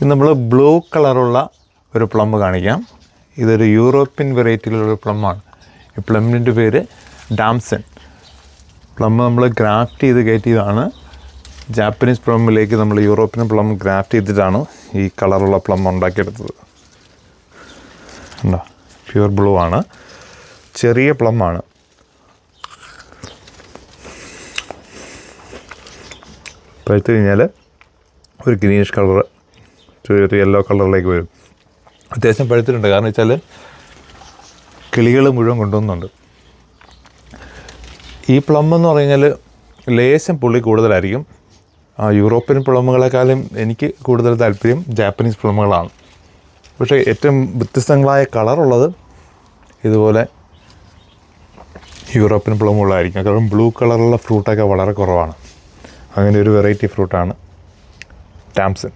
ഇത് നമ്മൾ ബ്ലൂ കളറുള്ള ഒരു പ്ലം കാണിക്കാം. ഇതൊരു യൂറോപ്യൻ വെറൈറ്റിയിലുള്ളൊരു പ്ലമ്മാണ്. ഈ പ്ലമ്മിൻ്റെ പേര് ഡാംസൺ. പ്ലം നമ്മൾ ഗ്രാഫ്റ്റ് ചെയ്ത് കയറ്റിയതാണ്. ജാപ്പനീസ് പ്ലമ്മിലേക്ക് നമ്മൾ യൂറോപ്യൻ പ്ലം ഗ്രാഫ്റ്റ് ചെയ്തിട്ടാണ് ഈ കളറുള്ള പ്ലം ഉണ്ടാക്കിയെടുത്തത്. ഉണ്ടോ, പ്യുവർ ബ്ലൂ ആണ്, ചെറിയ പ്ലമ്മാണ്. പഴുത്ത് കഴിഞ്ഞാൽ ഒരു ഗ്രീനിഷ് കളറ് ഒരു യെല്ലോ കളറിലേക്ക് വരും. അത്യാവശ്യം പഴുത്തിട്ടുണ്ട്, കാരണം വെച്ചാൽ കിളികൾ മുഴുവൻ കൊണ്ടുവന്നുണ്ട്. ഈ പ്ലം എന്ന് പറഞ്ഞാൽ ലേശം പുള്ളി കൂടുതലായിരിക്കും. യൂറോപ്യൻ പ്ലമ്മുകളെക്കാളും എനിക്ക് കൂടുതൽ താല്പര്യം ജാപ്പനീസ് പ്ലമ്മുകളാണ്. പക്ഷേ ഏറ്റവും വ്യത്യസ്തങ്ങളായ കളറുള്ളത് ഇതുപോലെ യൂറോപ്യൻ പ്ലമ്മുകളായിരിക്കും. കാരണം ബ്ലൂ കളറുള്ള ഫ്രൂട്ടൊക്കെ വളരെ കുറവാണ്. അങ്ങനെ ഒരു വെറൈറ്റി ഫ്രൂട്ടാണ് ഡാംസൺ.